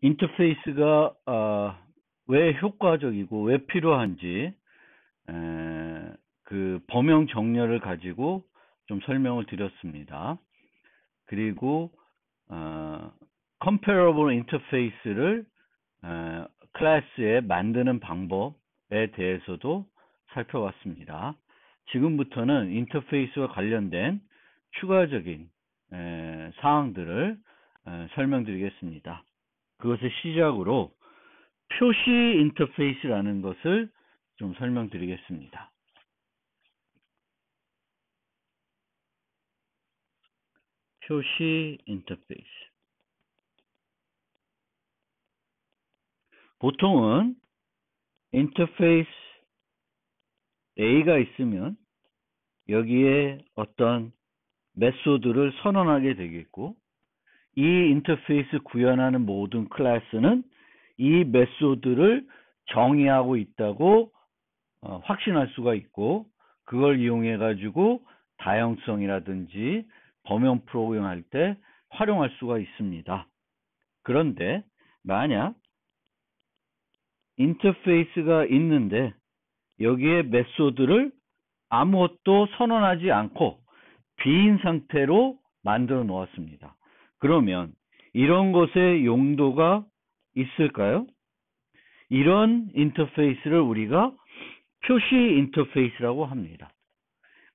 인터페이스가 왜 효과적이고 왜 필요한지 그 범용 정렬을 가지고 좀 설명을 드렸습니다. 그리고 comparable interface를 클래스에 만드는 방법에 대해서도 살펴봤습니다. 지금부터는 인터페이스와 관련된 추가적인 사항들을 설명드리겠습니다. 그것을 시작으로 표시 인터페이스라는 것을 좀 설명드리겠습니다. 표시 인터페이스. 보통은 인터페이스 A가 있으면 여기에 어떤 메소드를 선언하게 되겠고, 이 인터페이스 구현하는 모든 클래스는 이 메소드를 정의하고 있다고 확신할 수가 있고, 그걸 이용해 가지고 다양성이라든지 범용 프로그램 할 때 활용할 수가 있습니다. 그런데 만약 인터페이스가 있는데 여기에 메소드를 아무것도 선언하지 않고 비인 상태로 만들어 놓았습니다. 그러면 이런 것의 용도가 있을까요? 이런 인터페이스를 우리가 표시 인터페이스라고 합니다.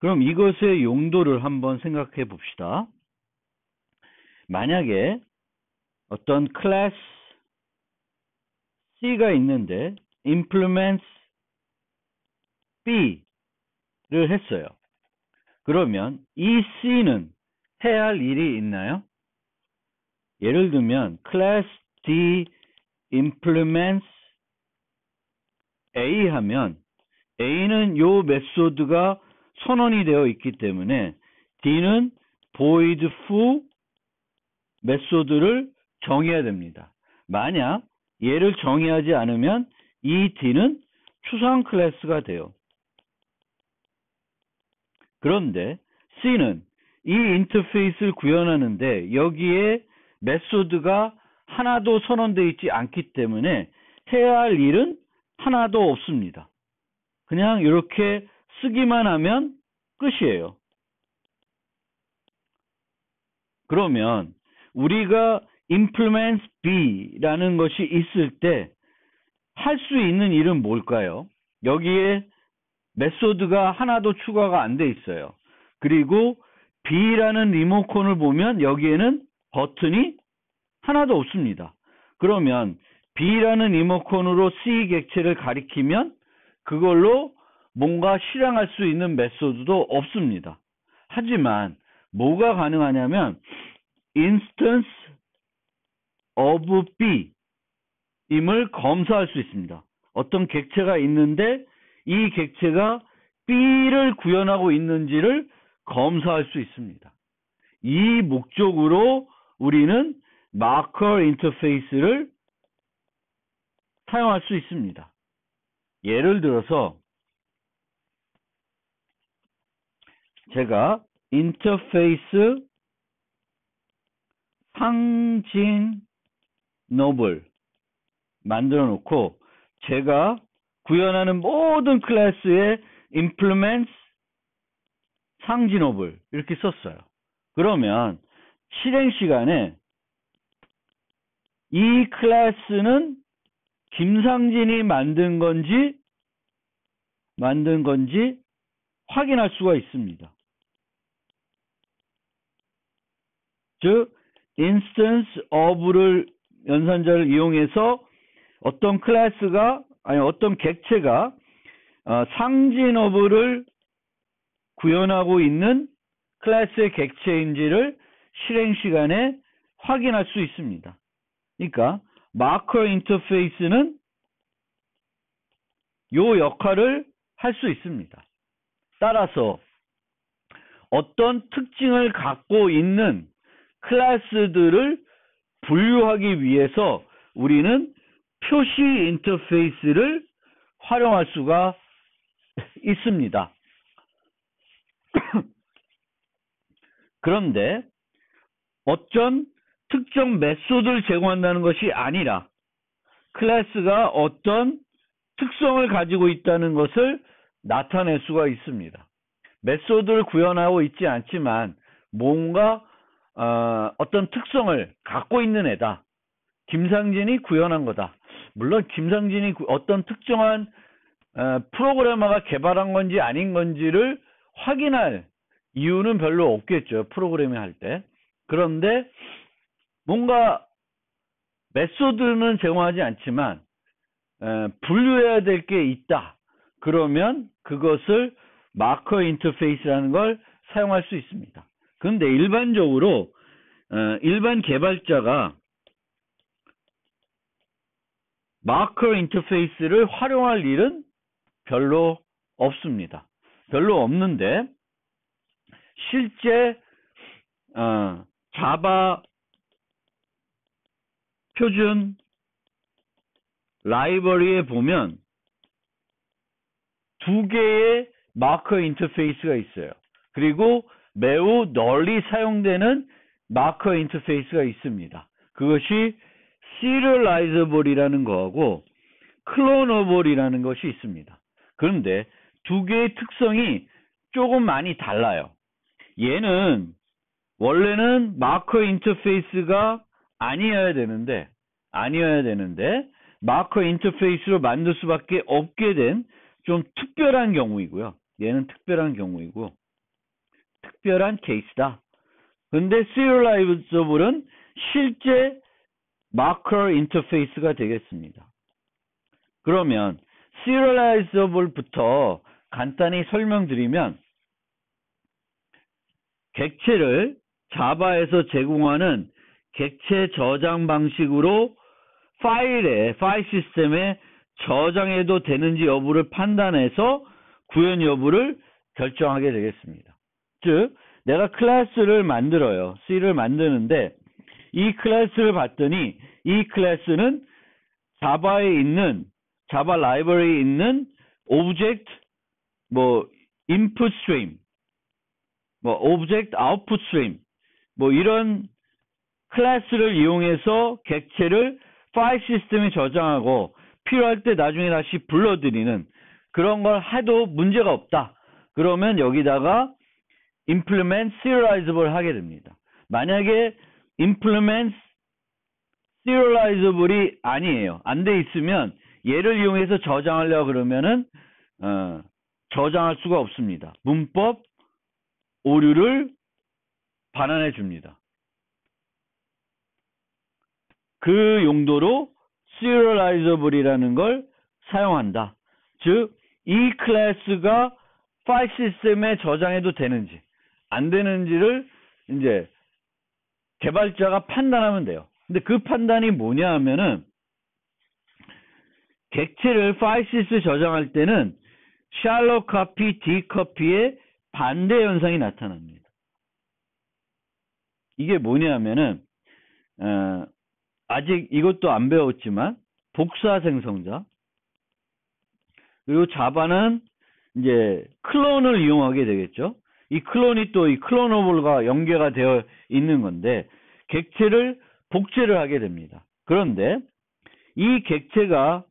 그럼 이것의 용도를 한번 생각해 봅시다. 만약에 어떤 클래스 C가 있는데 implements B를 했어요. 그러면 이 C는 해야 할 일이 있나요? 예를 들면 class D implements A 하면 A는 요 메소드가 선언이 되어 있기 때문에 D는 void foo 메소드를 정의해야 됩니다. 만약 얘를 정의하지 않으면 이 D는 추상 클래스가 돼요. 그런데 C는 이 인터페이스를 구현하는데 여기에 메소드가 하나도 선언되어 있지 않기 때문에 해야 할 일은 하나도 없습니다. 그냥 이렇게 쓰기만 하면 끝이에요. 그러면 우리가 implement B라는 것이 있을 때 할 수 있는 일은 뭘까요? 여기에 메소드가 하나도 추가가 안 돼 있어요. 그리고 B라는 리모컨을 보면 여기에는 버튼이 하나도 없습니다. 그러면 B라는 리모컨으로 C 객체를 가리키면 그걸로 뭔가 실행할 수 있는 메소드도 없습니다. 하지만 뭐가 가능하냐면 instance of B 임을 검사할 수 있습니다. 어떤 객체가 있는데 이 객체가 B를 구현하고 있는지를 검사할 수 있습니다. 이 목적으로 우리는 마커 인터페이스를 사용할 수 있습니다. 예를 들어서 제가 인터페이스 상징 노블 만들어 놓고 제가 구현하는 모든 클래스에 implements 상징업을 이렇게 썼어요. 그러면 실행 시간에 이 클래스는 김상진이 만든 건지 확인할 수가 있습니다. 즉 instance of를 연산자를 이용해서 어떤 클래스가 어떤 객체가 상징 of를 구현하고 있는 클래스의 객체인지를 실행 시간에 확인할 수 있습니다. 그러니까 마커 인터페이스는 요 역할을 할 수 있습니다. 따라서 어떤 특징을 갖고 있는 클래스들을 분류하기 위해서 우리는 표시 인터페이스를 활용할 수가 있습니다. 그런데 어떤 특정 메소드를 제공한다는 것이 아니라 클래스가 어떤 특성을 가지고 있다는 것을 나타낼 수가 있습니다. 메소드를 구현하고 있지 않지만 뭔가 어떤 특성을 갖고 있는 애다. 김상진이 구현한 거다. 물론 김상진이 어떤 특정한 프로그래머가 개발한 건지 아닌 건지를 확인할 이유는 별로 없겠죠. 프로그래밍 할 때. 그런데 뭔가 메소드는 제공하지 않지만 분류해야 될 게 있다. 그러면 그것을 마커 인터페이스라는 걸 사용할 수 있습니다. 그런데 일반적으로 일반 개발자가 마커 인터페이스를 활용할 일은 별로 없습니다. 별로 없는데 실제 자바 표준 라이브러리에 보면 두 개의 마커 인터페이스가 있어요. 그리고 매우 널리 사용되는 마커 인터페이스가 있습니다. 그것이 시리얼라이저블이라는 거하고 클로너블이라는 것이 있습니다. 그런데 두 개의 특성이 조금 많이 달라요. 얘는 원래는 마커 인터페이스가 아니어야 되는데 마커 인터페이스로 만들 수밖에 없게 된 좀 특별한 경우이고요. 얘는 특별한 경우이고 특별한 케이스다. 근데 시리얼라이저블은 실제 마커 인터페이스가 되겠습니다. 그러면 시리얼라이저블부터 간단히 설명드리면 객체를 자바에서 제공하는 객체 저장 방식으로 파일 시스템에 저장해도 되는지 여부를 판단해서 구현 여부를 결정하게 되겠습니다. 즉 내가 클래스를 만들어요. C를 만드는데 이 클래스를 봤더니 이 클래스는 자바에 있는 자바 라이브러리에 있는 오브젝트 인풋 스트림 오브젝트 아웃풋 스트림 이런 클래스를 이용해서 객체를 파일 시스템에 저장하고 필요할 때 나중에 다시 불러들이는 그런 걸 해도 문제가 없다. 그러면 여기다가 implement serializable 하게 됩니다. 만약에 implement serializable이 아니에요. 안 돼 있으면 얘를 이용해서 저장하려고 그러면은 저장할 수가 없습니다. 문법 오류를 반환해 줍니다. 그 용도로 serializable이라는 걸 사용한다. 즉, 이 클래스가 파일 시스템에 저장해도 되는지 안 되는지를 이제 개발자가 판단하면 돼요. 근데 그 판단이 뭐냐 하면은 객체를 파일 시스템에 저장할 때는 샬롯 카피, 디커피의 반대 현상이 나타납니다. 이게 뭐냐 하면은 아직 이것도 안 배웠지만 복사 생성자 그리고 자바는 이제 클론을 이용하게 되겠죠. 이 클론이 또 이 클로너블과 연계가 되어 있는 건데 객체를 복제를 하게 됩니다. 그런데 이 객체가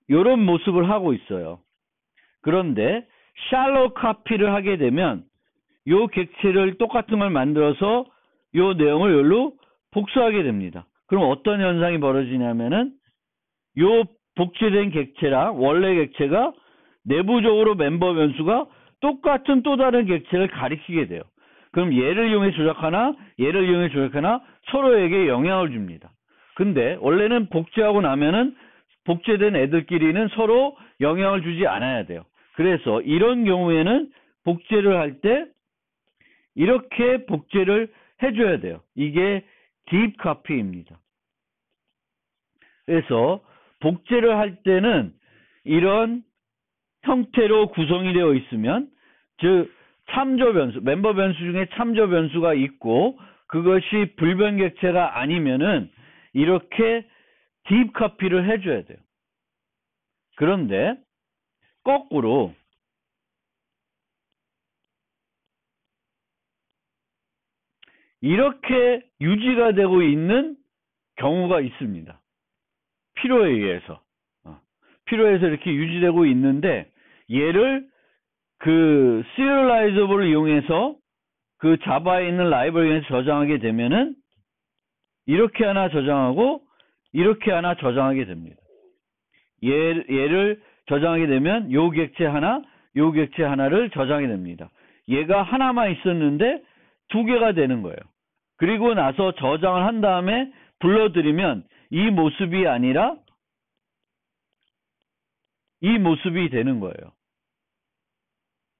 이런 모습을 하고 있어요. 그런데 샬롯 카피를 하게 되면 이 객체를 똑같은 걸 만들어서 이 내용을 여기로 복사하게 됩니다. 그럼 어떤 현상이 벌어지냐면은 이 복제된 객체랑 원래 객체가 내부적으로 멤버 변수가 똑같은 또 다른 객체를 가리키게 돼요. 그럼 얘를 이용해 조작하나 얘를 이용해 조작하나 서로에게 영향을 줍니다. 근데 원래는 복제하고 나면은 복제된 애들끼리는 서로 영향을 주지 않아야 돼요. 그래서 이런 경우에는 복제를 할 때 이렇게 복제를 해줘야 돼요. 이게 딥 카피입니다. 그래서 복제를 할 때는 이런 형태로 구성이 되어 있으면 즉 참조 변수, 멤버 변수 중에 참조 변수가 있고 그것이 불변 객체가 아니면은 이렇게 딥 카피를 해줘야 돼요. 그런데 거꾸로 이렇게 유지가 되고 있는 경우가 있습니다. 필요에 의해서. 필요해서 이렇게 유지되고 있는데, 얘를 그 serializable을 이용해서 그 자바에 있는 라이브러리에서 저장하게 되면은 이렇게 하나 저장하고 이렇게 하나 저장하게 됩니다. 얘를 저장하게 되면 요 객체 하나, 요 객체 하나를 저장하게 됩니다. 얘가 하나만 있었는데 두 개가 되는 거예요. 그리고 나서 저장을 한 다음에 불러들이면 이 모습이 아니라 이 모습이 되는 거예요.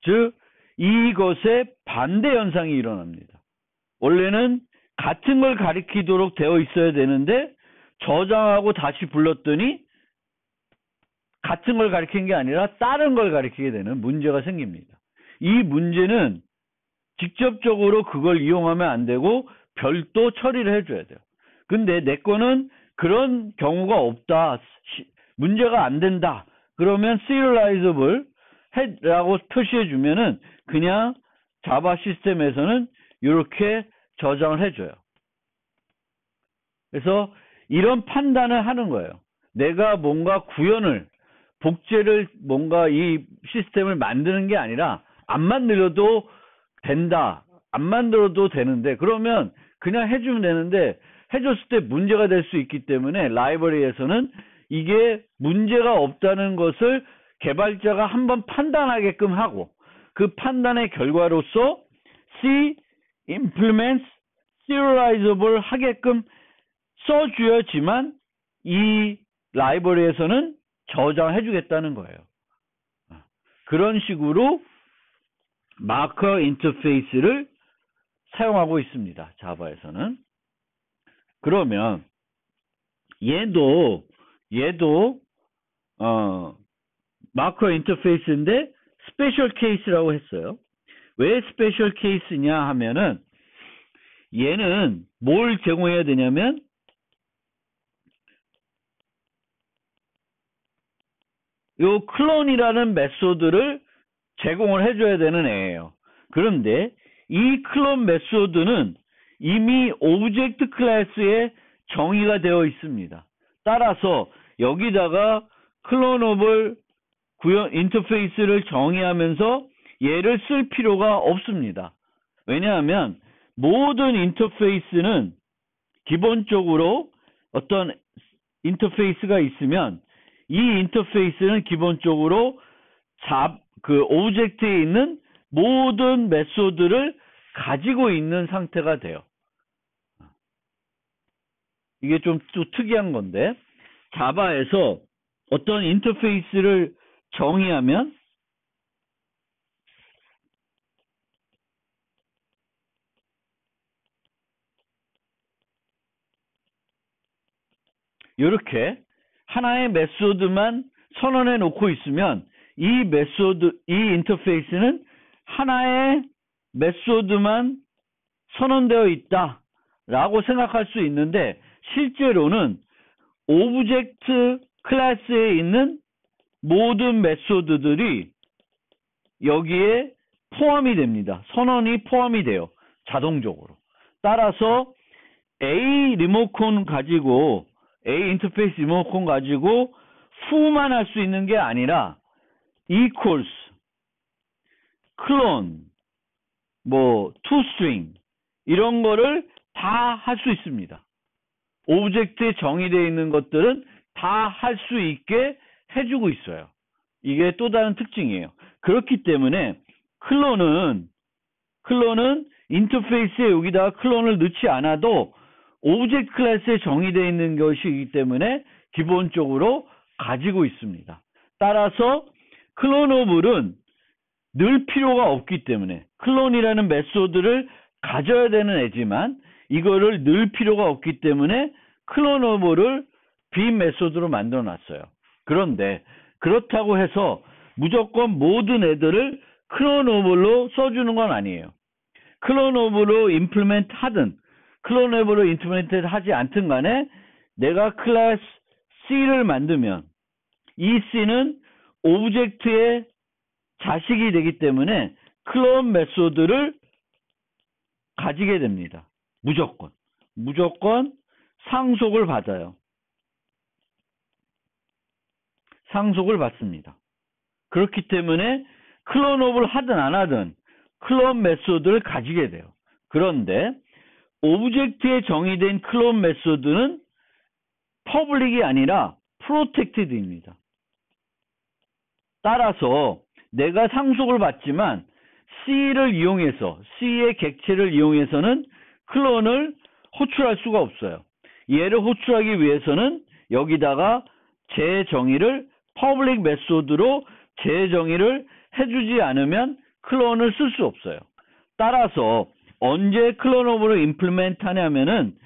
즉 이것의 반대 현상이 일어납니다. 원래는 같은 걸 가리키도록 되어 있어야 되는데 저장하고 다시 불렀더니 같은 걸 가리킨 게 아니라 다른 걸 가리키게 되는 문제가 생깁니다. 이 문제는 직접적으로 그걸 이용하면 안 되고 별도 처리를 해줘야 돼요. 근데 내 거는 그런 경우가 없다. 문제가 안 된다. 그러면 serializable 라고 표시해 주면은 그냥 자바 시스템에서는 이렇게 저장을 해줘요. 그래서 이런 판단을 하는 거예요. 내가 뭔가 구현을, 복제를 뭔가 이 시스템을 만드는 게 아니라 안 만들어도 된다. 안 만들어도 되는데 그러면 그냥 해주면 되는데 해줬을 때 문제가 될 수 있기 때문에 라이브러리에서는 이게 문제가 없다는 것을 개발자가 한번 판단하게끔 하고 그 판단의 결과로서 C implements serializable 하게끔 써주어야지만 이 라이브러리에서는 저장해 주겠다는 거예요. 그런 식으로 마커 인터페이스를 사용하고 있습니다. 자바에서는. 그러면 얘도 마커 인터페이스인데 스페셜 케이스라고 했어요. 왜 스페셜 케이스냐 하면은 얘는 뭘 제공해야 되냐면 요 클론이라는 메소드를 제공을 해줘야 되는 애예요. 그런데 이 클론 메소드는 이미 오브젝트 클래스에 정의가 되어 있습니다. 따라서 여기다가 클론업을 구현 인터페이스를 정의하면서 얘를 쓸 필요가 없습니다. 왜냐하면 모든 인터페이스는 기본적으로 어떤 인터페이스가 있으면 이 인터페이스는 기본적으로 그 오브젝트에 있는 모든 메소드를 가지고 있는 상태가 돼요. 이게 좀 또 특이한 건데 자바에서 어떤 인터페이스를 정의하면 이렇게 하나의 메소드만 선언해 놓고 있으면 이 인터페이스는 하나의 메소드만 선언되어 있다라고 생각할 수 있는데 실제로는 오브젝트 클래스에 있는 모든 메소드들이 여기에 포함이 됩니다. 선언이 포함이 돼요. 자동적으로. 따라서 A 리모컨 가지고 A 인터페이스 리모컨 가지고 foo만 할 수 있는 게 아니라 equals, clone, toString 이런 거를 다 할 수 있습니다. 오브젝트에 정의되어 있는 것들은 다 할 수 있게 해주고 있어요. 이게 또 다른 특징이에요. 그렇기 때문에 클론은 인터페이스에 여기다가 클론을 넣지 않아도 오브젝트 클래스에 정의되어 있는 것이기 때문에 기본적으로 가지고 있습니다. 따라서 클로너블은 늘 필요가 없기 때문에 클론이라는 메소드를 가져야 되는 애지만 이거를 늘 필요가 없기 때문에 클로너블을 빈 메소드로 만들어 놨어요. 그런데 그렇다고 해서 무조건 모든 애들을 클로너블로 써주는 건 아니에요. 클로너블로 임플리멘트 하든 클로너블로 임플리멘트 하지 않든 간에 내가 클래스 C를 만들면 이 C는 오브젝트의 자식이 되기 때문에 클론 메소드를 가지게 됩니다. 무조건 상속을 받아요. 상속을 받습니다. 그렇기 때문에 클로너블 하든 안 하든 클론 메소드를 가지게 돼요. 그런데 오브젝트에 정의된 클론 메소드는 퍼블릭이 아니라 프로텍티드입니다. 따라서 내가 상속을 받지만 C를 이용해서 C의 객체를 이용해서는 클론을 호출할 수가 없어요. 얘를 호출하기 위해서는 여기다가 재정의를 퍼블릭 메소드로 재정의를 해주지 않으면 클론을 쓸 수 없어요. 따라서 언제 클로너블을 임플리멘트 하냐면은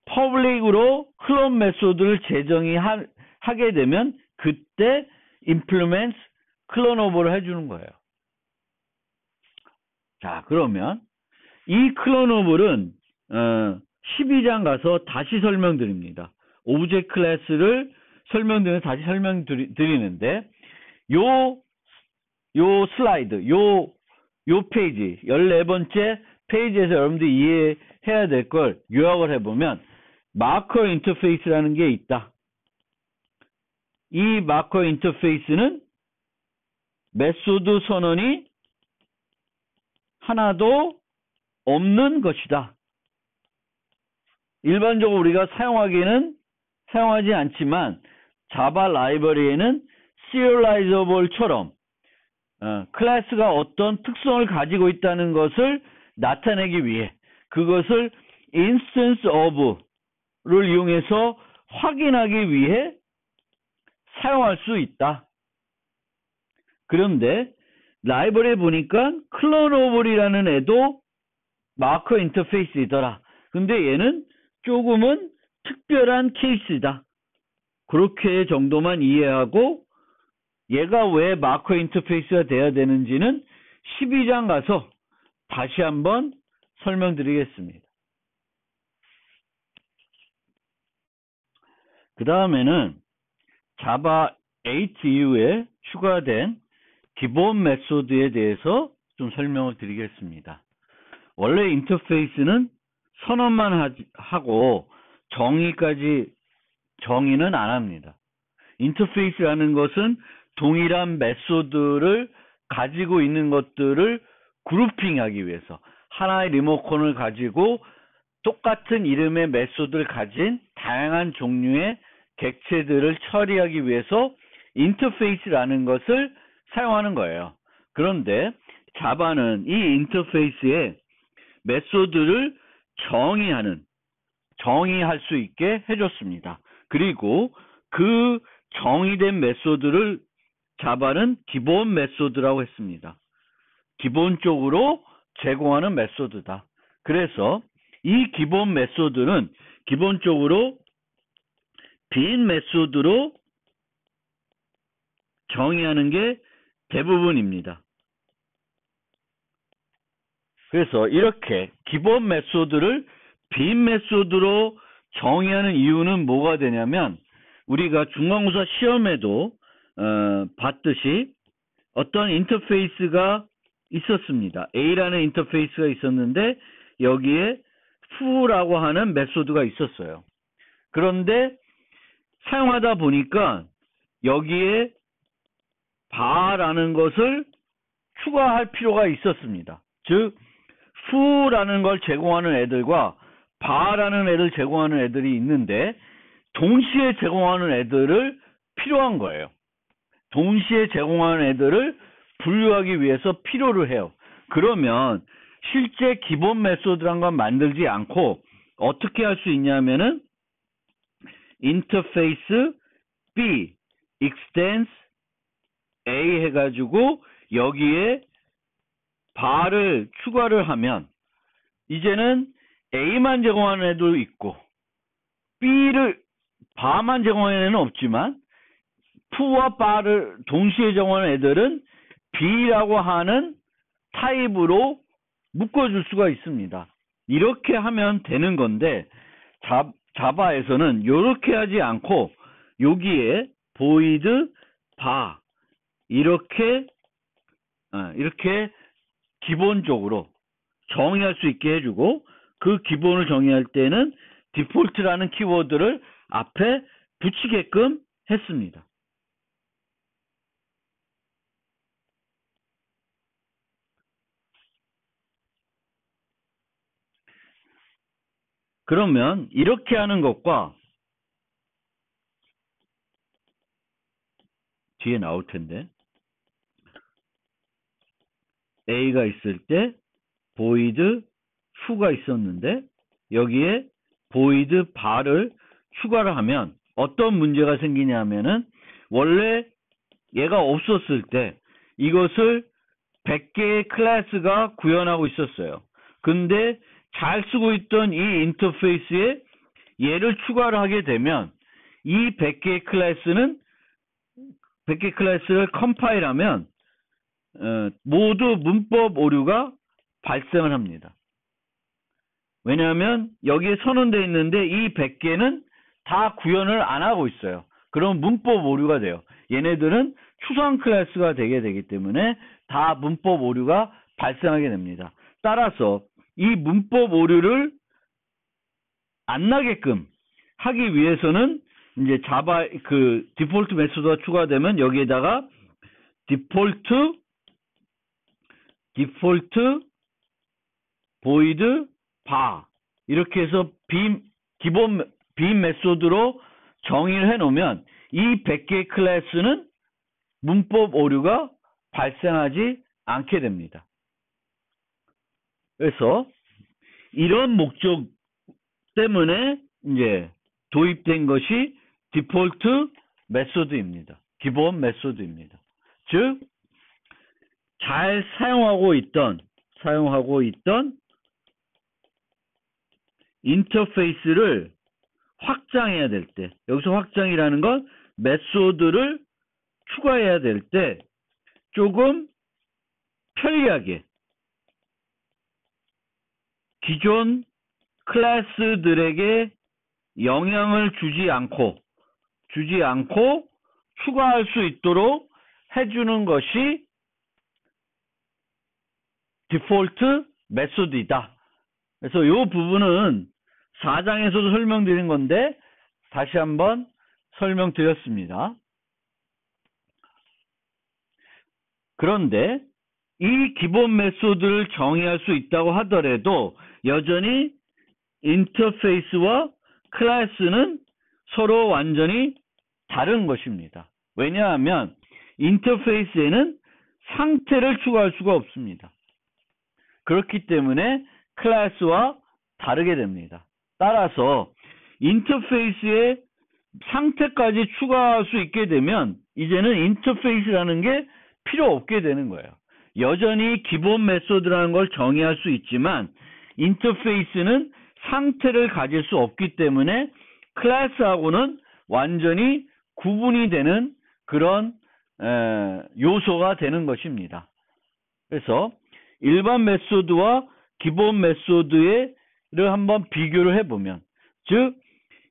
퍼블릭으로 클론 메소드를 재정의하게 되면 그때 implement 클로너블을 해주는 거예요. 자, 그러면 이 클로너블은 12장 가서 다시 설명드립니다. 오브젝트 클래스를 설명드리면 다시 설명드리는데 요 슬라이드, 요 페이지 14번째 페이지에서 여러분들이 이해해야 될 걸 요약을 해보면 마커 인터페이스라는 게 있다. 이 마커 인터페이스는 메소드 선언이 하나도 없는 것이다. 일반적으로 우리가 사용하지 않지만 자바 라이브러리에는 serializable처럼 클래스가 어떤 특성을 가지고 있다는 것을 나타내기 위해 그것을 instance of를 이용해서 확인하기 위해 사용할 수 있다. 그런데 라이브러리에 보니까 클로너블이라는 애도 마커 인터페이스이더라. 근데 얘는 조금은 특별한 케이스다. 그렇게 정도만 이해하고 얘가 왜 마커 인터페이스가 돼야 되는지는 12장 가서 다시 한번 설명드리겠습니다. 그 다음에는 자바 8 이후에 추가된 기본 메소드에 대해서 좀 설명을 드리겠습니다. 원래 인터페이스는 선언만 하고 정의는 안 합니다. 인터페이스라는 것은 동일한 메소드를 가지고 있는 것들을 그룹핑하기 위해서 하나의 리모컨을 가지고 똑같은 이름의 메소드를 가진 다양한 종류의 객체들을 처리하기 위해서 인터페이스라는 것을 사용하는 거예요. 그런데 자바는 이 인터페이스에 메소드를 정의할 수 있게 해줬습니다. 그리고 그 정의된 메소드를 자바는 기본 메소드라고 했습니다. 기본적으로 제공하는 메소드다. 그래서 이 기본 메소드는 기본적으로 빈 메소드로 정의하는 게 대부분입니다. 그래서 이렇게 기본 메소드를 빈 메소드로 정의하는 이유는 뭐가 되냐면 우리가 중간고사 시험에도 봤듯이 어떤 인터페이스가 있었습니다. A라는 인터페이스가 있었는데 여기에 foo라고 하는 메소드가 있었어요. 그런데 사용하다 보니까 여기에 bar라는 것을 추가할 필요가 있었습니다. 즉 foo라는 걸 제공하는 애들과 bar라는 애를 제공하는 애들이 있는데 동시에 제공하는 애들을 필요한 거예요. 동시에 제공하는 애들을 분류하기 위해서 필요로 해요. 그러면 실제 기본 메소드란 건 만들지 않고 어떻게 할 수 있냐면은 인터페이스 B extends A 해가지고 여기에 bar를 추가를 하면 이제는 A만 제공하는 애도 있고 B를 bar만 제공하는 애는 없지만 foo와 bar를 동시에 제공하는 애들은 B라고 하는 타입으로 묶어줄 수가 있습니다. 이렇게 하면 되는 건데 자바에서는 이렇게 하지 않고 여기에 void bar 이렇게 기본적으로 정의할 수 있게 해주고 그 기본을 정의할 때는 디폴트라는 키워드를 앞에 붙이게끔 했습니다. 그러면 이렇게 하는 것과 뒤에 나올 텐데 A가 있을 때 void true가 있었는데 여기에 void bar을 추가를 하면 어떤 문제가 생기냐 하면은 원래 얘가 없었을 때 이것을 100개의 클래스가 구현하고 있었어요. 근데 잘 쓰고 있던 이 인터페이스에 얘를 추가를 하게 되면 이 100개의 클래스를 컴파일하면 모두 문법 오류가 발생을 합니다. 왜냐하면 여기에 선언되어 있는데 이 100개는 다 구현을 안 하고 있어요. 그럼 문법 오류가 돼요. 얘네들은 추상 클래스가 되기 때문에 다 문법 오류가 발생하게 됩니다. 따라서 이 문법 오류를 안 나게끔 하기 위해서는 이제 자바 그 디폴트 메소드가 추가되면 여기에다가 디폴트 void bar 이렇게 해서 기본 빈 메소드로 정의를 해 놓으면 이 100개의 클래스는 문법 오류가 발생하지 않게 됩니다. 그래서 이런 목적 때문에 이제 도입된 것이 디폴트 메소드입니다. 기본 메소드입니다. 즉, 잘 사용하고 있던 인터페이스를 확장해야 될 때, 여기서 확장이라는 건 메소드를 추가해야 될 때 조금 편리하게 기존 클래스들에게 영향을 주지 않고 추가할 수 있도록 해주는 것이 디폴트 메소드이다. 그래서 이 부분은 4장에서도 설명드린 건데 다시 한번 설명드렸습니다. 그런데 이 기본 메소드를 정의할 수 있다고 하더라도 여전히 인터페이스와 클래스는 서로 완전히 다른 것입니다. 왜냐하면 인터페이스에는 상태를 추가할 수가 없습니다. 그렇기 때문에 클래스와 다르게 됩니다. 따라서 인터페이스에 상태까지 추가할 수 있게 되면 이제는 인터페이스라는 게 필요 없게 되는 거예요. 여전히 기본 메소드라는 걸 정의할 수 있지만 인터페이스는 상태를 가질 수 없기 때문에 클래스하고는 완전히 구분이 되는 그런 요소가 되는 것입니다. 그래서 일반 메소드와 기본 메소드를 한번 비교를 해보면, 즉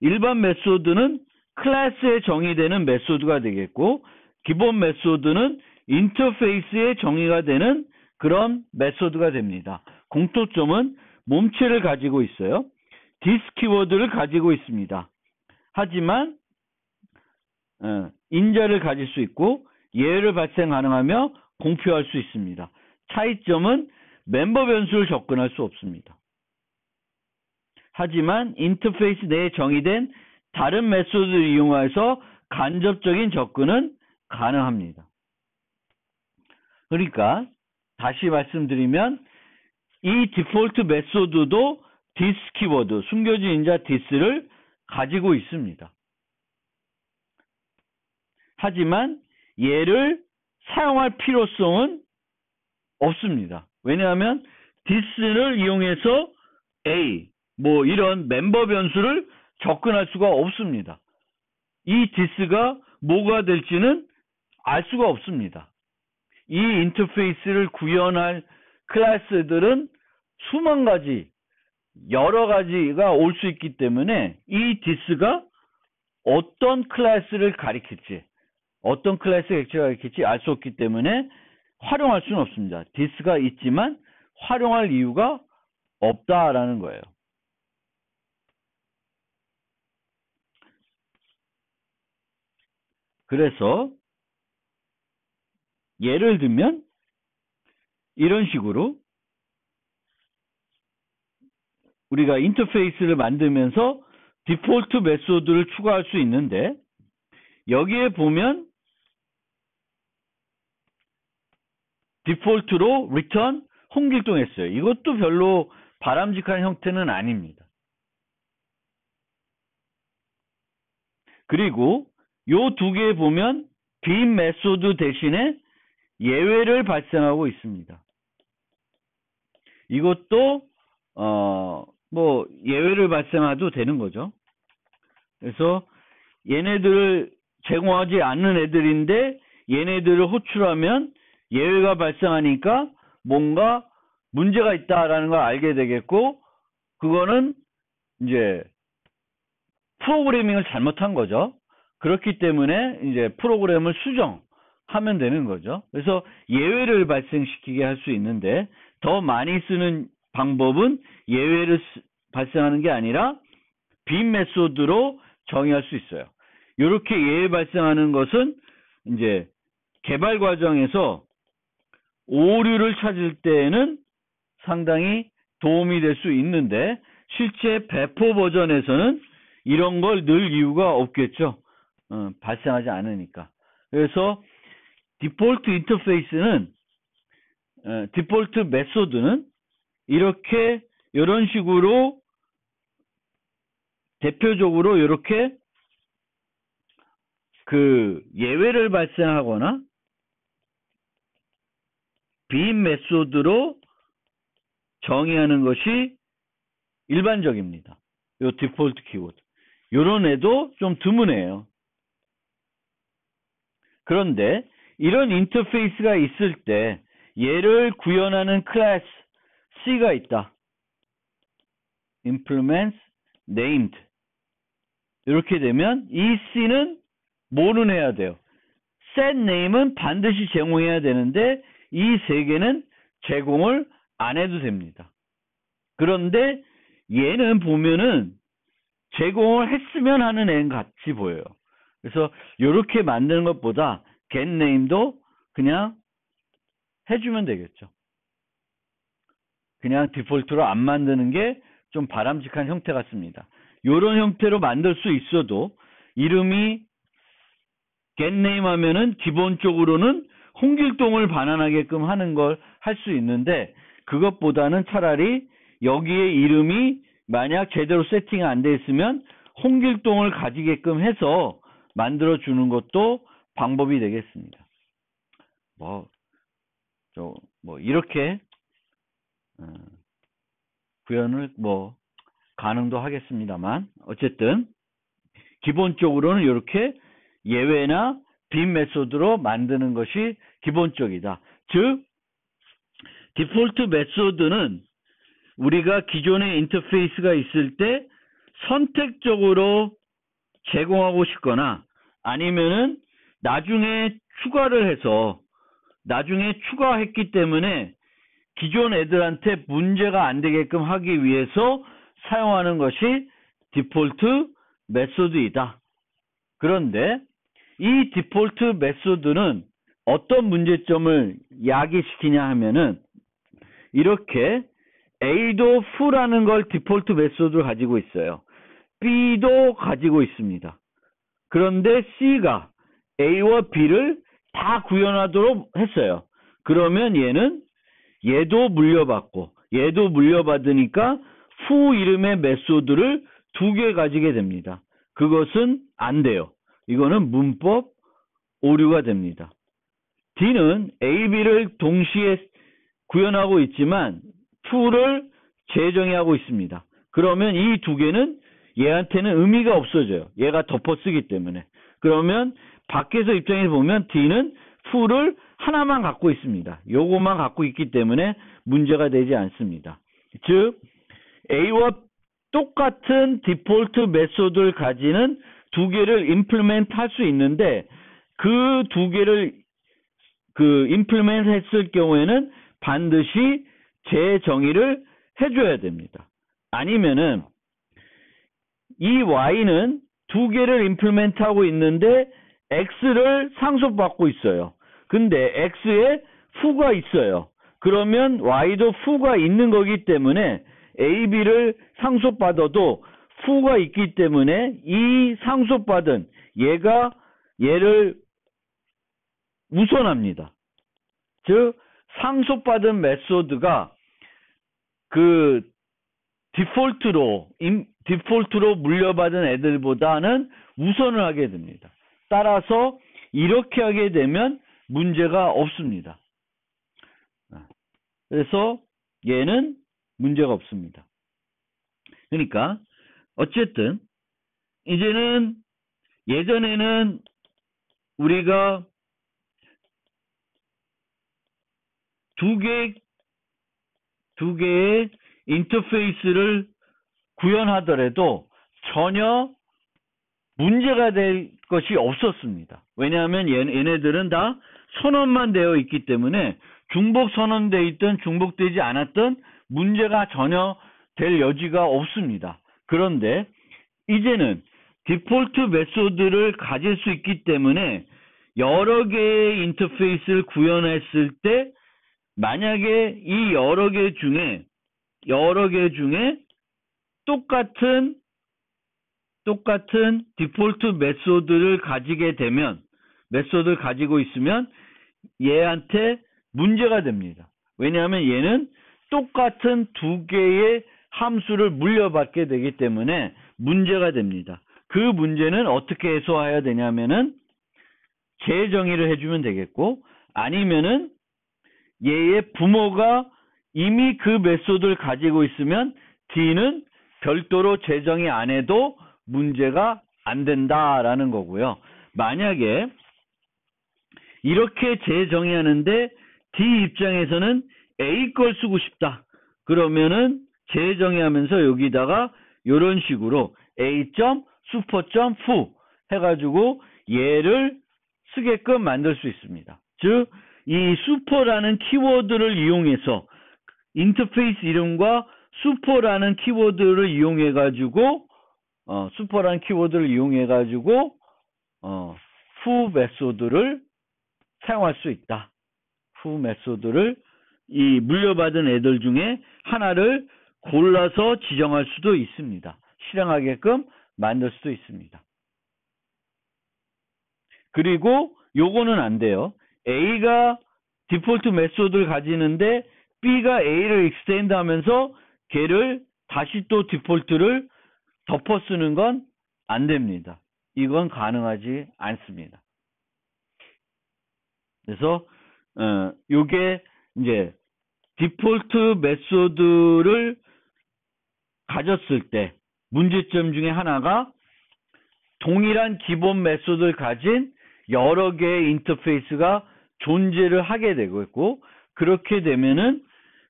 일반 메소드는 클래스에 정의되는 메소드가 되겠고 기본 메소드는 인터페이스에 정의가 되는 그런 메소드가 됩니다. 공통점은 몸체를 가지고 있어요. this 키워드를 가지고 있습니다. 하지만 인자를 가질 수 있고 예외를 발생 가능하며 공표할 수 있습니다. 차이점은 멤버 변수를 접근할 수 없습니다. 하지만 인터페이스 내에 정의된 다른 메소드를 이용해서 간접적인 접근은 가능합니다. 그러니까 다시 말씀드리면 이 디폴트 메소드도 this 키워드, 숨겨진 인자 this를 가지고 있습니다. 하지만 얘를 사용할 필요성은 없습니다. 왜냐하면 this를 이용해서 A, 이런 멤버 변수를 접근할 수가 없습니다. 이 this가 뭐가 될지는 알 수가 없습니다. 이 인터페이스를 구현할 클래스들은 수만 가지, 여러 가지가 올 수 있기 때문에 이 this가 어떤 클래스를 가리킬지, 어떤 클래스의 객체가 가리킬지 알 수 없기 때문에 활용할 수는 없습니다. this가 있지만 활용할 이유가 없다라는 거예요. 그래서 예를 들면 이런 식으로 우리가 인터페이스를 만들면서 디폴트 메소드를 추가할 수 있는데 여기에 보면 디폴트로 return 홍길동 했어요. 이것도 별로 바람직한 형태는 아닙니다. 그리고 요 두 개에 보면 빈 메소드 대신에 예외를 발생하고 있습니다. 이것도 뭐 예외를 발생해도 되는 거죠. 그래서 얘네들을 제공하지 않는 애들인데 얘네들을 호출하면 예외가 발생하니까 뭔가 문제가 있다라는 걸 알게 되겠고, 그거는 이제 프로그래밍을 잘못한 거죠. 그렇기 때문에 이제 프로그램을 수정하면 되는 거죠. 그래서 예외를 발생시키게 할 수 있는데 더 많이 쓰는 방법은 예외를 발생하는 게 아니라 빈 메소드로 정의할 수 있어요. 이렇게 예외 발생하는 것은 이제 개발 과정에서 오류를 찾을 때에는 상당히 도움이 될 수 있는데 실제 배포 버전에서는 이런 걸 넣을 이유가 없겠죠. 발생하지 않으니까. 그래서 디폴트 인터페이스는 디폴트 메소드는 이렇게 이런 식으로 대표적으로 이렇게 그 예외를 발생하거나 빈 메소드로 정의하는 것이 일반적입니다. 요 디폴트 키워드. 요런 애도 좀 드문해요. 그런데 이런 인터페이스가 있을 때 얘를 구현하는 클래스 C가 있다. implements named. 이렇게 되면 이 C는 뭐는 해야 돼요? set name은 반드시 제공해야 되는데 이 세 개는 제공을 안 해도 됩니다. 그런데 얘는 보면은 제공을 했으면 하는 애는 같이 보여요. 그래서 이렇게 만드는 것보다 get name도 그냥 해주면 되겠죠. 그냥 디폴트로 안 만드는 게 좀 바람직한 형태 같습니다. 이런 형태로 만들 수 있어도 이름이 get name 하면은 기본적으로는 홍길동을 반환하게끔 하는 걸 할 수 있는데 그것보다는 차라리 여기에 이름이 만약 제대로 세팅이 안 돼 있으면 홍길동을 가지게끔 해서 만들어 주는 것도 방법이 되겠습니다. 이렇게 구현을 가능도 하겠습니다만 어쨌든 기본적으로는 이렇게 예외나 빈 메소드로 만드는 것이 기본적이다. 즉 디폴트 메소드는 우리가 기존의 인터페이스가 있을 때 선택적으로 제공하고 싶거나 아니면은 나중에 추가를 해서 나중에 추가했기 때문에 기존 애들한테 문제가 안 되게끔 하기 위해서 사용하는 것이 디폴트 메소드이다. 그런데 이 디폴트 메소드는 어떤 문제점을 야기시키냐 하면은 이렇게 A도 full라는 걸 디폴트 메소드를 가지고 있어요. B도 가지고 있습니다. 그런데 C가 A와 B를 다 구현하도록 했어요. 그러면 얘도 물려받고 얘도 물려받으니까 fu 이름의 메소드를 두 개 가지게 됩니다. 그것은 안 돼요. 이거는 문법 오류가 됩니다. D는 A, B를 동시에 구현하고 있지만 fu를 재정의하고 있습니다. 그러면 이 두 개는 얘한테는 의미가 없어져요. 얘가 덮어쓰기 때문에. 그러면 밖에서 입장에서 보면 D는 fu를 하나만 갖고 있습니다. 요것만 갖고 있기 때문에 문제가 되지 않습니다. 즉 A와 똑같은 디폴트 메소드를 가지는 두 개를 임플리멘트 할 수 있는데 그 두 개를 임플리멘트 했을 경우에는 반드시 재정의를 해줘야 됩니다. 아니면은 이 Y는 두 개를 임플리멘트 하고 있는데 x를 상속받고 있어요. 근데 x에 fu가 있어요. 그러면 y도 fu가 있는 거기 때문에 a, b를 상속받아도 fu가 있기 때문에 이 상속받은 얘가 얘를 우선합니다. 즉 상속받은 메소드가 그 디폴트로 물려받은 애들보다는 우선을 하게 됩니다. 따라서 이렇게 하게 되면 문제가 없습니다. 그래서 얘는 문제가 없습니다. 그러니까 어쨌든 이제는 예전에는 우리가 두 개의 인터페이스를 구현하더라도 전혀 문제가 될 것이 없었습니다. 왜냐하면 얘네들은 다 선언만 되어 있기 때문에 중복 선언되어 있든 중복되지 않았든 문제가 전혀 될 여지가 없습니다. 그런데 이제는 디폴트 메소드를 가질 수 있기 때문에 여러 개의 인터페이스를 구현했을 때 만약에 이 여러 개 중에 똑같은 디폴트 메소드를 가지고 있으면 얘한테 문제가 됩니다. 왜냐하면 얘는 똑같은 두 개의 함수를 물려받게 되기 때문에 문제가 됩니다. 그 문제는 어떻게 해소해야 되냐면은 재정의를 해주면 되겠고, 아니면은 얘의 부모가 이미 그 메소드를 가지고 있으면 D는 별도로 재정의 안 해도 문제가 안 된다라는 거고요. 만약에 이렇게 재정의하는데 D 입장에서는 A 걸 쓰고 싶다. 그러면은 재정의하면서 여기다가 이런 식으로 A.super.foo 해가지고 얘를 쓰게끔 만들 수 있습니다. 즉, 이 슈퍼라는 키워드를 이용해서 인터페이스 이름과 슈퍼라는 키워드를 이용해가지고 foo 메소드를 사용할 수 있다. foo 메소드를 이 물려받은 애들 중에 하나를 골라서 지정할 수도 있습니다. 실행하게끔 만들 수도 있습니다. 그리고 요거는 안 돼요. A가 디폴트 메소드를 가지는데 B가 A를 익스텐드 하면서 걔를 다시 또 디폴트를 덮어 쓰는 건 안 됩니다. 이건 가능하지 않습니다. 그래서 요게 이제 디폴트 메소드를 가졌을 때 문제점 중에 하나가 동일한 기본 메소드를 가진 여러 개의 인터페이스가 존재를 하게 되고 있고, 그렇게 되면은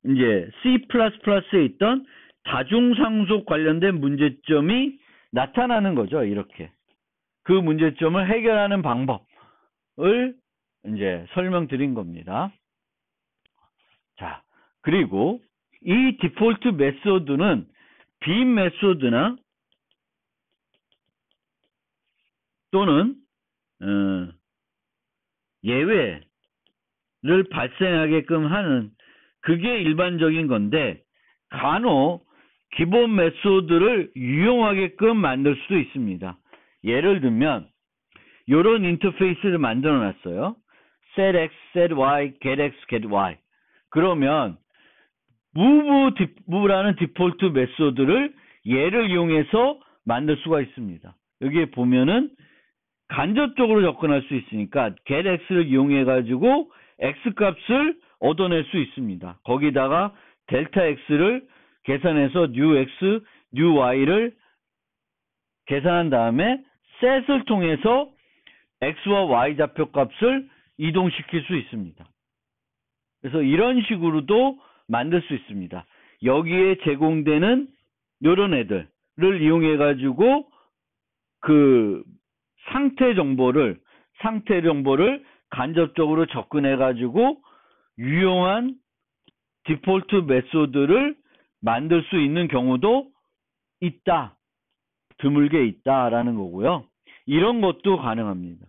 이제 C++에 있던 다중상속 관련된 문제점이 나타나는 거죠. 이렇게 그 문제점을 해결하는 방법을 이제 설명드린 겁니다. 자, 그리고 이 디폴트 메소드는 빔 메소드나 또는 예외를 발생하게끔 하는 그게 일반적인 건데, 간혹 기본 메소드를 유용하게끔 만들 수도 있습니다. 예를 들면 이런 인터페이스를 만들어 놨어요. setX, setY, getX, getY. 그러면 move라는 디폴트 메소드를 얘를 이용해서 만들 수가 있습니다. 여기에 보면은 간접적으로 접근할 수 있으니까 getX를 이용해 가지고 X 값을 얻어낼 수 있습니다. 거기다가 델타 X를 계산해서 new X, new Y를 계산한 다음에 set을 통해서 X와 Y 좌표 값을 이동시킬 수 있습니다. 그래서 이런 식으로도 만들 수 있습니다. 여기에 제공되는 이런 애들을 이용해 가지고 그 상태 정보를 간접적으로 접근해 가지고 유용한 디폴트 메소드를 만들 수 있는 경우도 있다. 드물게 있다라는 거고요. 이런 것도 가능합니다.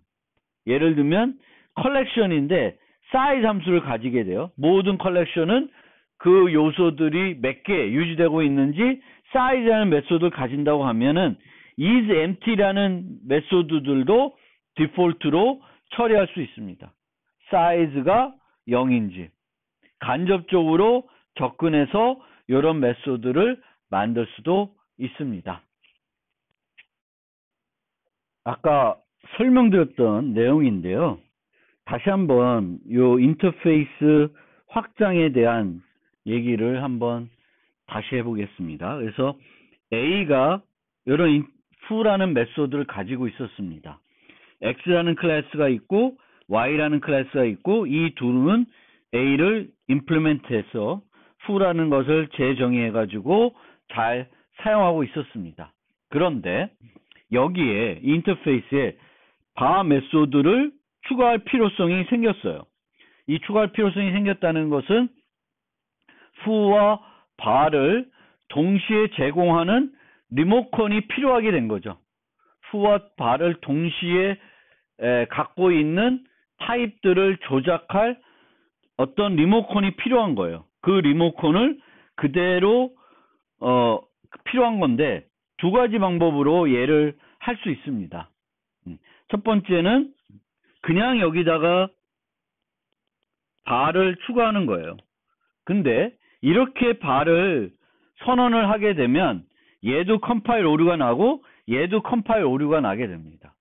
예를 들면 컬렉션인데 사이즈 함수를 가지게 돼요. 모든 컬렉션은 그 요소들이 몇 개 유지되고 있는지 사이즈라는 메소드를 가진다고 하면은 is empty라는 메소드들도 디폴트로 처리할 수 있습니다. 사이즈가 0인지 간접적으로 접근해서 이런 메소드를 만들 수도 있습니다. 아까 설명드렸던 내용인데요. 다시 한번 이 인터페이스 확장에 대한 얘기를 한번 다시 해보겠습니다. 그래서 A가 이런 foo라는 메소드를 가지고 있었습니다. X라는 클래스가 있고 Y라는 클래스가 있고 이 둘은 A를 임플리멘트해서 foo라는 것을 재정의해가지고 잘 사용하고 있었습니다. 그런데 여기에 인터페이스에 bar 메소드를 추가할 필요성이 생겼어요. 이 추가할 필요성이 생겼다는 것은 foo와 bar를 동시에 제공하는 리모컨이 필요하게 된 거죠. foo와 bar를 동시에 갖고 있는 타입들을 조작할 어떤 리모컨이 필요한 거예요. 그 리모컨을 그대로 필요한 건데 두 가지 방법으로 얘를 할 수 있습니다. 첫 번째는 그냥 여기다가 bar를 추가하는 거예요. 근데 이렇게 bar을 선언을 하게 되면 얘도 컴파일 오류가 나고 얘도 컴파일 오류가 나게 됩니다.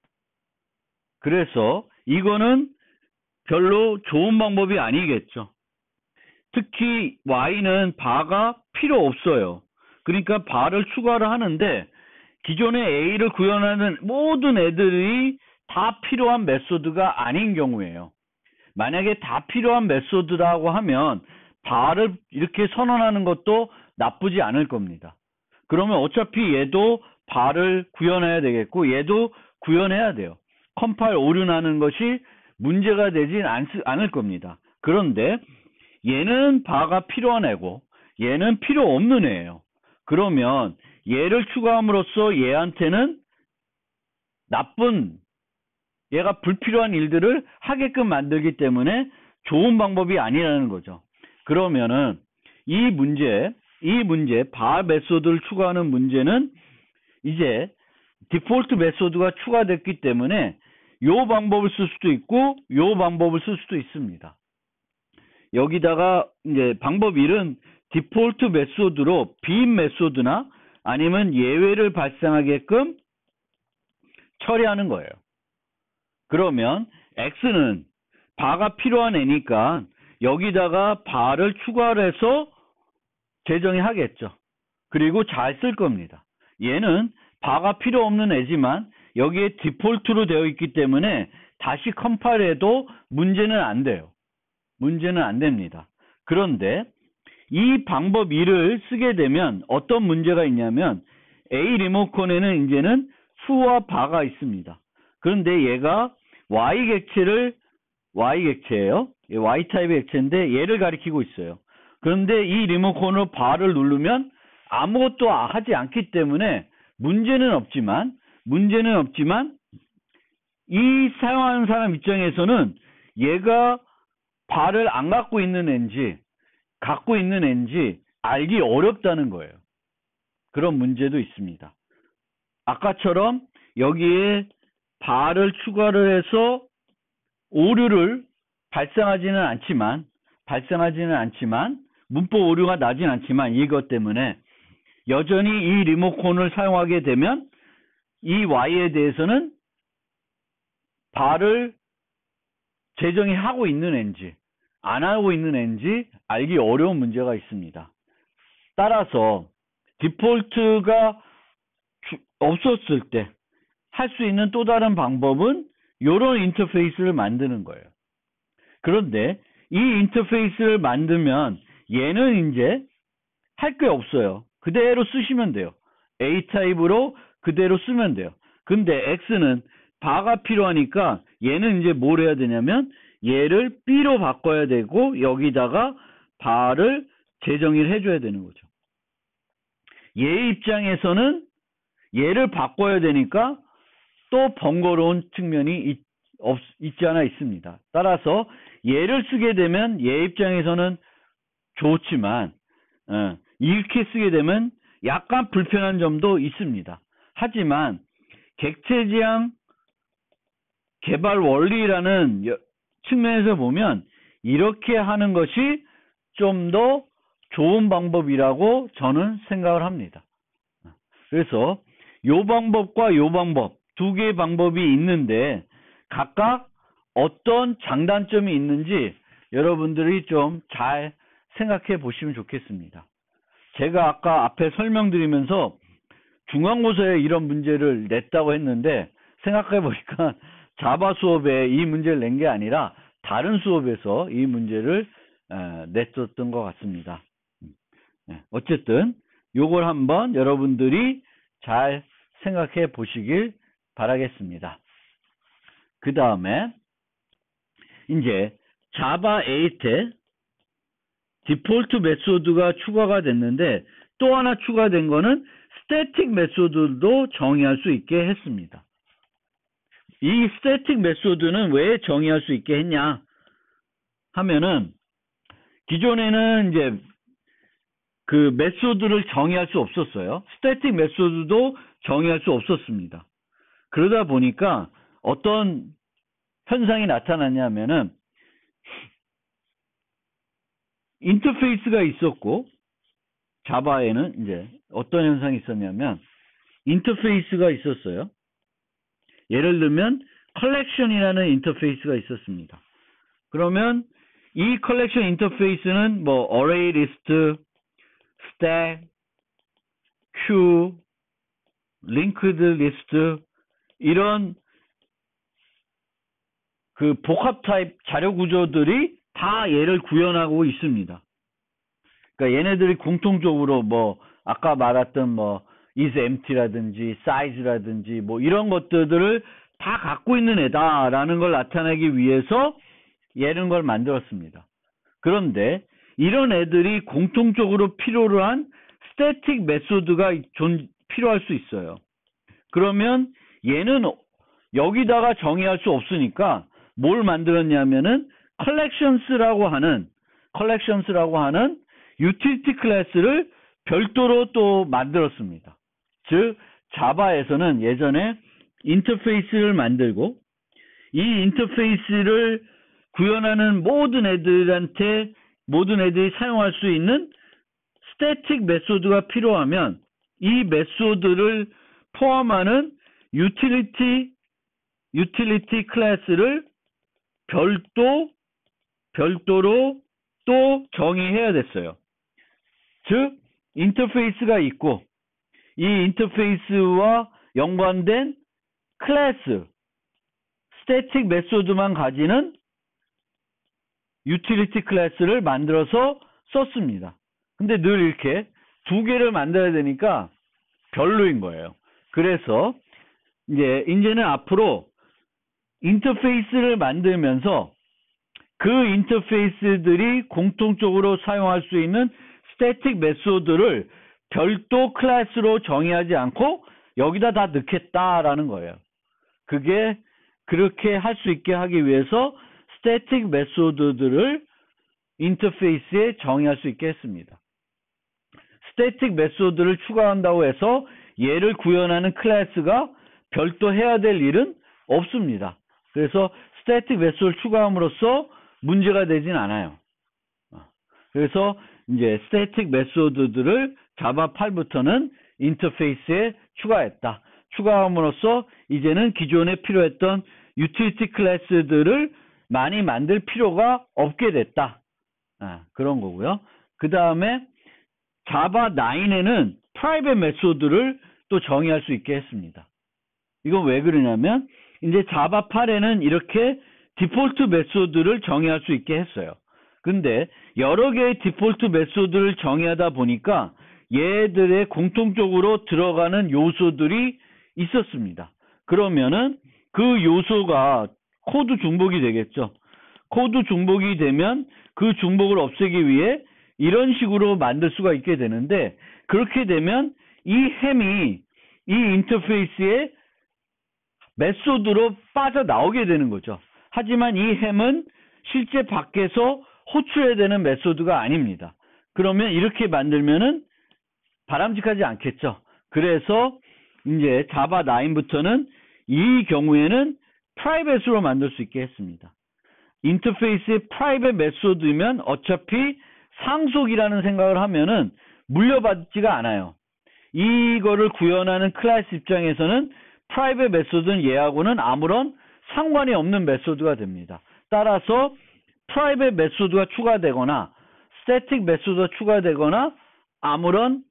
그래서 이거는 별로 좋은 방법이 아니겠죠. 특히 Y는 bar가 필요 없어요. 그러니까 bar를 추가를 하는데 기존의 A를 구현하는 모든 애들이 다 필요한 메소드가 아닌 경우에요. 만약에 다 필요한 메소드라고 하면 bar를 이렇게 선언하는 것도 나쁘지 않을 겁니다. 그러면 어차피 얘도 bar를 구현해야 되겠고 얘도 구현해야 돼요. 컴파일 오류 나는 것이 문제가 되진 않을 겁니다. 그런데 얘는 bar가 필요한 애고 얘는 필요 없는 애예요. 그러면 얘를 추가함으로써 얘한테는 얘가 불필요한 일들을 하게끔 만들기 때문에 좋은 방법이 아니라는 거죠. 그러면은 이 문제 bar 메소드를 추가하는 문제는 이제 디폴트 메소드가 추가됐기 때문에 요 방법을 쓸 수도 있고 요 방법을 쓸 수도 있습니다. 여기다가 이제 방법 1은 디폴트 메소드로 빈 메소드나 아니면 예외를 발생하게끔 처리하는 거예요. 그러면 X는 bar가 필요한 애니까 여기다가 bar를 추가를 해서 재정의 하겠죠. 그리고 잘 쓸 겁니다. 얘는 bar가 필요 없는 애지만 여기에 디폴트로 되어 있기 때문에 다시 컴파일해도 문제는 안 돼요. 문제는 안 됩니다. 그런데 이 방법 2를 쓰게 되면 어떤 문제가 있냐면 A 리모컨에는 이제는 foo와 bar가 있습니다. 그런데 얘가 Y 객체예요. Y 타입의 객체인데 얘를 가리키고 있어요. 그런데 이 리모컨으로 bar를 누르면 아무것도 하지 않기 때문에 문제는 없지만 이 사용하는 사람 입장에서는 얘가 bar를 안 갖고 있는 애인지 갖고 있는 애인지 알기 어렵다는 거예요. 그런 문제도 있습니다. 아까처럼 여기에 bar를 추가를 해서 오류를 발생하지는 않지만 문법 오류가 나진 않지만 이것 때문에 여전히 이 리모컨을 사용하게 되면 이 Y에 대해서는 bar를 재정의 하고 있는 애인지 안 하고 있는 애인지 알기 어려운 문제가 있습니다. 따라서 디폴트가 없었을 때 할 수 있는 또 다른 방법은 이런 인터페이스를 만드는 거예요. 그런데 이 인터페이스를 만들면 얘는 이제 할 게 없어요. 그대로 쓰시면 돼요. A 타입으로 그대로 쓰면 돼요. 근데 X는 bar가 필요하니까 얘는 이제 뭘 해야 되냐면 얘를 B로 바꿔야 되고 여기다가 bar를 재정의를 해줘야 되는 거죠. 얘 입장에서는 얘를 바꿔야 되니까 또 번거로운 측면이 있지 않아 있습니다. 따라서 얘를 쓰게 되면 얘 입장에서는 좋지만 이렇게 쓰게 되면 약간 불편한 점도 있습니다. 하지만 객체지향 개발 원리라는 측면에서 보면 이렇게 하는 것이 좀 더 좋은 방법이라고 저는 생각을 합니다. 그래서 요 방법과 요 방법 두 개의 방법이 있는데 각각 어떤 장단점이 있는지 여러분들이 좀 잘 생각해 보시면 좋겠습니다. 제가 아까 앞에 설명드리면서 중간고사에 이런 문제를 냈다고 했는데 생각해 보니까 자바 수업에 이 문제를 낸 게 아니라 다른 수업에서 이 문제를 냈었던 것 같습니다. 어쨌든 요걸 한번 여러분들이 잘 생각해 보시길 바라겠습니다. 그 다음에 이제 자바 8에 디폴트 메소드가 추가가 됐는데 또 하나 추가된 거는 스태틱 메소드도 정의할 수 있게 했습니다. 이 스태틱 메소드는 왜 정의할 수 있게 했냐 하면은 기존에는 이제 그 메소드를 정의할 수 없었어요. 스태틱 메소드도 정의할 수 없었습니다. 그러다 보니까 어떤 현상이 나타났냐면은 인터페이스가 있었고 자바에는 이제 어떤 현상이 있었냐면 인터페이스가 있었어요. 예를 들면 컬렉션이라는 인터페이스가 있었습니다. 그러면 이 컬렉션 인터페이스는 뭐 array list, stack, queue, linked list 이런 그 복합 타입 자료 구조들이 다 얘를 구현하고 있습니다. 그러니까 얘네들이 공통적으로 뭐 아까 말했던 뭐 is empty라든지 size라든지 뭐 이런 것들을 다 갖고 있는 애다라는 걸 나타내기 위해서 얘는 걸 만들었습니다. 그런데 이런 애들이 공통적으로 필요로 한 스태틱 메소드가 필요할 수 있어요. 그러면 얘는 여기다가 정의할 수 없으니까 뭘 만들었냐면은 collections라고 하는 utility 클래스를 별도로 또 만들었습니다. 즉 자바에서는 예전에 인터페이스를 만들고 이 인터페이스를 구현하는 모든 애들이 사용할 수 있는 스태틱 메소드가 필요하면 이 메소드를 포함하는 유틸리티 클래스를 별도로 또 정의해야 됐어요. 즉 인터페이스가 있고 이 인터페이스와 연관된 클래스 스태틱 메소드만 가지는 유틸리티 클래스를 만들어서 썼습니다. 근데 늘 이렇게 두 개를 만들어야 되니까 별로인 거예요. 그래서 이제는 앞으로 인터페이스를 만들면서 그 인터페이스들이 공통적으로 사용할 수 있는 스태틱 메소드를 별도 클래스로 정의하지 않고 여기다 다 넣겠다라는 거예요. 그게 그렇게 할 수 있게 하기 위해서 스태틱 메소드들을 인터페이스에 정의할 수 있게 했습니다. 스태틱 메소드를 추가한다고 해서 얘를 구현하는 클래스가 별도 해야 될 일은 없습니다. 그래서 스태틱 메소드를 추가함으로써 문제가 되진 않아요. 그래서 이제 스태틱 메소드들을 자바 8부터는 인터페이스에 추가했다. 추가함으로써 이제는 기존에 필요했던 유틸리티 클래스들을 많이 만들 필요가 없게 됐다. 그런 거고요. 그 다음에 자바 9에는 프라이빗 메소드를 또 정의할 수 있게 했습니다. 이건 왜 그러냐면 이제 자바 8에는 이렇게 디폴트 메소드를 정의할 수 있게 했어요. 근데 여러 개의 디폴트 메소드를 정의하다 보니까 얘들의 공통적으로 들어가는 요소들이 있었습니다. 그러면은 그 요소가 코드 중복이 되겠죠. 코드 중복이 되면 그 중복을 없애기 위해 이런 식으로 만들 수가 있게 되는데 그렇게 되면 이 햄이 이 인터페이스에 메소드로 빠져나오게 되는 거죠. 하지만 이 햄은 실제 밖에서 호출해야 되는 메소드가 아닙니다. 그러면 이렇게 만들면은 바람직하지 않겠죠. 그래서 이제 자바 9부터는 이 경우에는 프라이빗으로 만들 수 있게 했습니다. 인터페이스의 프라이빗 메소드면 어차피 상속이라는 생각을 하면은 물려받지가 않아요. 이거를 구현하는 클래스 입장에서는 프라이빗 메소드는 얘하고는 아무런 상관이 없는 메소드가 됩니다. 따라서 프라이빗 메소드가 추가되거나 스태틱 메소드가 추가되거나 아무런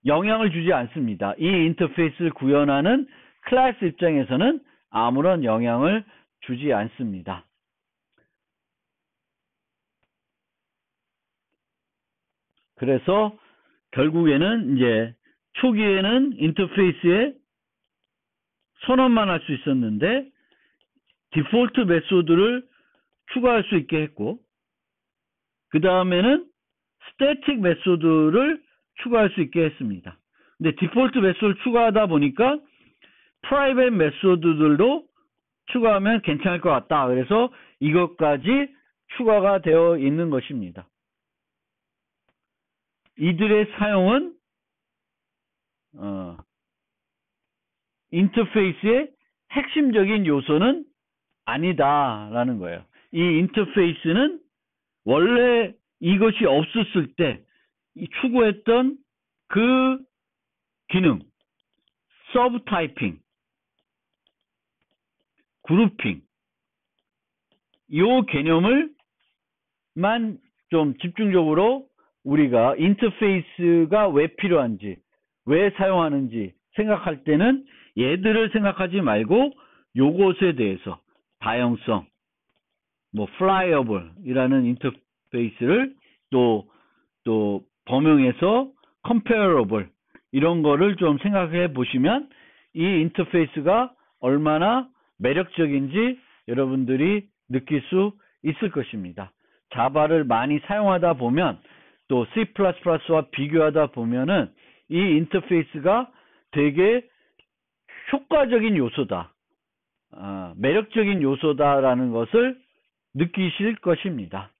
영향을 주지 않습니다. 이 인터페이스를 구현하는 클래스 입장에서는 아무런 영향을 주지 않습니다. 그래서 결국에는 이제 초기에는 인터페이스에 선언만 할 수 있었는데 디폴트 메소드를 추가할 수 있게 했고, 그 다음에는 스태틱 메소드를 추가할 수 있게 했습니다. 근데 디폴트 메소드를 추가하다 보니까 프라이빗 메소드들도 추가하면 괜찮을 것 같다. 그래서 이것까지 추가가 되어 있는 것입니다. 이들의 사용은 인터페이스의 핵심적인 요소는 아니다라는 거예요. 이 인터페이스는 원래 이것이 없었을 때 추구했던 그 기능, 서브 타이핑, 그룹핑, 이 개념을만 좀 집중적으로 우리가 인터페이스가 왜 필요한지, 왜 사용하는지 생각할 때는 얘들을 생각하지 말고 요것에 대해서 다양성, 뭐 플라이어블이라는 인터페이스를 또 범용해서 comparable 이런 거를 좀 생각해 보시면 이 인터페이스가 얼마나 매력적인지 여러분들이 느낄 수 있을 것입니다. 자바를 많이 사용하다 보면 또 C++와 비교하다 보면은 이 인터페이스가 되게 효과적인 요소다, 매력적인 요소다라는 것을 느끼실 것입니다.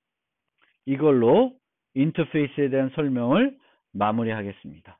이걸로 인터페이스에 대한 설명을 마무리하겠습니다.